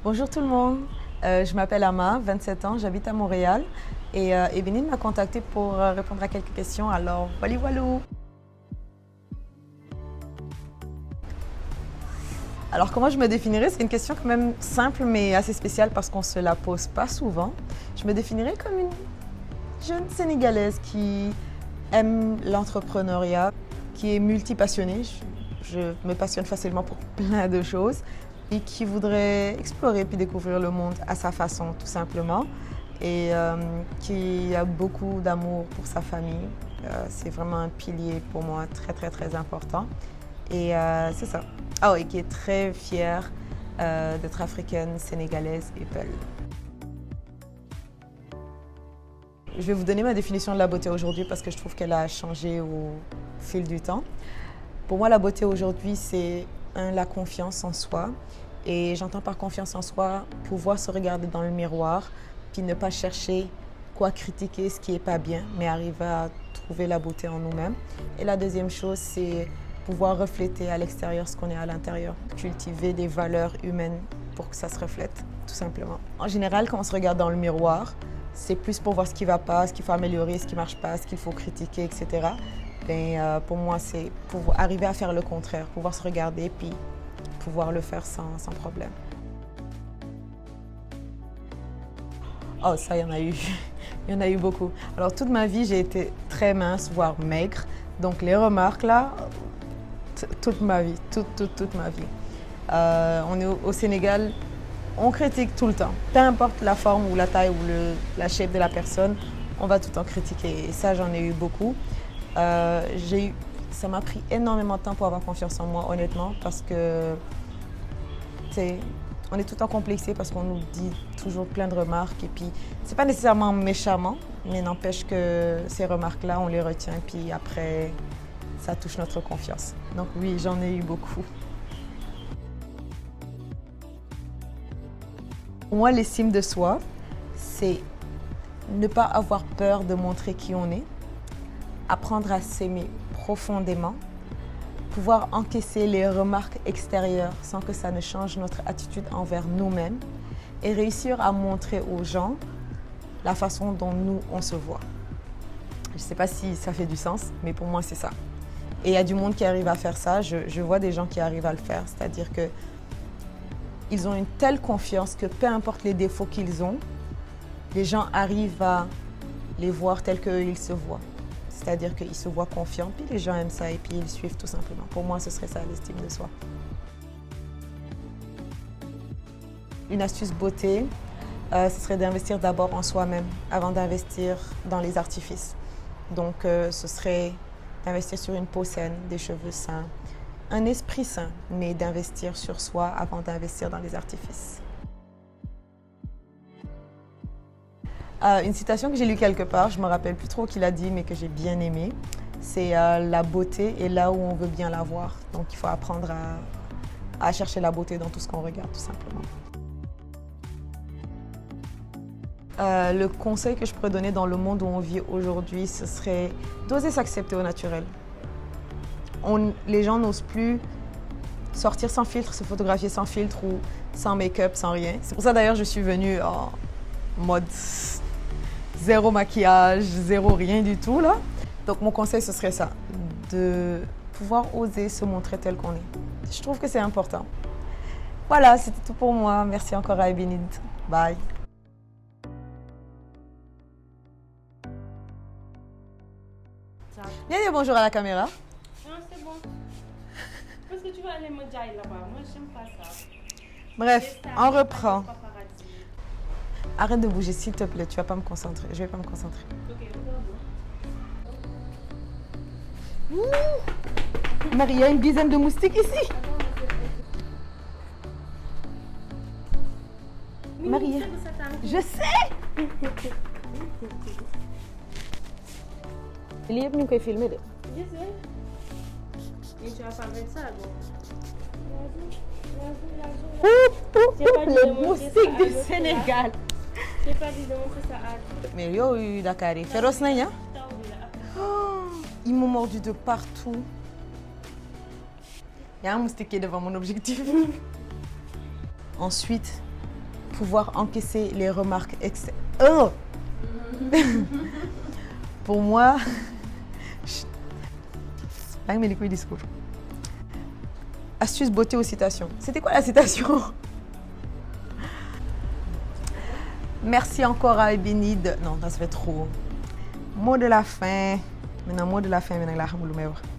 Bonjour tout le monde, je m'appelle Ama, 27 ans, j'habite à Montréal et Ebenine m'a contactée pour répondre à quelques questions, alors voilà. Alors comment je me définirais? C'est une question quand même simple mais assez spéciale parce qu'on ne se la pose pas souvent. Je me définirais comme une jeune Sénégalaise qui aime l'entrepreneuriat, qui est multipassionnée. Je me passionne facilement pour plein de choses et qui voudrait explorer puis découvrir le monde à sa façon, tout simplement. Et qui a beaucoup d'amour pour sa famille. C'est vraiment un pilier pour moi très important. Et c'est ça. Ah oui, qui est très fière d'être africaine, sénégalaise et belle. Je vais vous donner ma définition de la beauté aujourd'hui parce que je trouve qu'elle a changé au fil du temps. Pour moi, la beauté aujourd'hui, c'est la confiance en soi. Et j'entends par confiance en soi pouvoir se regarder dans le miroir puis ne pas chercher quoi critiquer ce qui n'est pas bien, mais arriver à trouver la beauté en nous-mêmes. Et la deuxième chose, c'est pouvoir refléter à l'extérieur ce qu'on est à l'intérieur, cultiver des valeurs humaines pour que ça se reflète, tout simplement. En général, quand on se regarde dans le miroir, c'est plus pour voir ce qui ne va pas, ce qu'il faut améliorer, ce qui ne marche pas, ce qu'il faut critiquer, etc. Pour moi, c'est pour arriver à faire le contraire, pouvoir se regarder puis pouvoir le faire sans problème. Oh, ça, il y en a eu. Il y en a eu beaucoup. Alors, toute ma vie, j'ai été très mince, voire maigre. Donc, les remarques, là, toute ma vie, toute ma vie. On est au Sénégal, on critique tout le temps. Peu importe la forme ou la taille ou la shape de la personne, on va tout le temps critiquer. Et ça, j'en ai eu beaucoup. Ça m'a pris énormément de temps pour avoir confiance en moi, honnêtement, parce que on est tout le temps complexé parce qu'on nous dit toujours plein de remarques et puis c'est pas nécessairement méchamment, mais n'empêche que ces remarques-là, on les retient puis après, ça touche notre confiance. Donc oui, j'en ai eu beaucoup. Pour moi, l'estime de soi, c'est ne pas avoir peur de montrer qui on est, apprendre à s'aimer profondément, pouvoir encaisser les remarques extérieures sans que ça ne change notre attitude envers nous-mêmes et réussir à montrer aux gens la façon dont nous, on se voit. Je ne sais pas si ça fait du sens, mais pour moi, c'est ça. Et il y a du monde qui arrive à faire ça. Je vois des gens qui arrivent à le faire, c'est-à-dire qu'ils ont une telle confiance que peu importe les défauts qu'ils ont, les gens arrivent à les voir tels qu'ils se voient. C'est-à-dire qu'ils se voient confiants, puis les gens aiment ça et puis ils suivent tout simplement. Pour moi, ce serait ça, l'estime de soi. Une astuce beauté, ce serait d'investir d'abord en soi-même avant d'investir dans les artifices. Donc, ce serait d'investir sur une peau saine, des cheveux sains, un esprit sain, mais d'investir sur soi avant d'investir dans les artifices. Une citation que j'ai lue quelque part, je ne me rappelle plus trop qui l'a dit, mais que j'ai bien aimé, c'est la beauté est là où on veut bien la voir. Donc il faut apprendre à chercher la beauté dans tout ce qu'on regarde, tout simplement. Le conseil que je pourrais donner dans le monde où on vit aujourd'hui, ce serait d'oser s'accepter au naturel. Les gens n'osent plus sortir sans filtre, se photographier sans filtre ou sans make-up, sans rien. C'est pour ça d'ailleurs je suis venue en mode zéro maquillage, zéro rien du tout là. Donc mon conseil ce serait ça, de pouvoir oser se montrer tel qu'on est. Je trouve que c'est important. Voilà, c'était tout pour moi. Merci encore à Ebenine. Bye. Viens dire bonjour à la caméra. Non, c'est bon. Parce que tu vas aller me dire là-bas. Moi, j'aime pas ça. Bref, on reprend. Paparazzi. Arrête de bouger, s'il te plaît. Tu vas pas me concentrer. Je vais pas me concentrer. Ok, Marie, il y a une dizaine de moustiques ici. Marie, je sais. Il y a qui filmer. Je sais. Et tu vas pas mettre ça, bon. Les moustiques du Sénégal. J'ai pas dit de montrer ça à... Mais yo, Dakar, féroce, non? Ils m'ont mordu de partout. Il y a un moustique qui est devant mon objectif. Ensuite, pouvoir encaisser les remarques Oh Pour moi, discours. Astuce beauté aux citations. C'était quoi la citation? Merci encore à Ebénide. Non, ça fait trop. Mot de la fin. Maintenant, mot de la fin, maintenant, là, je vais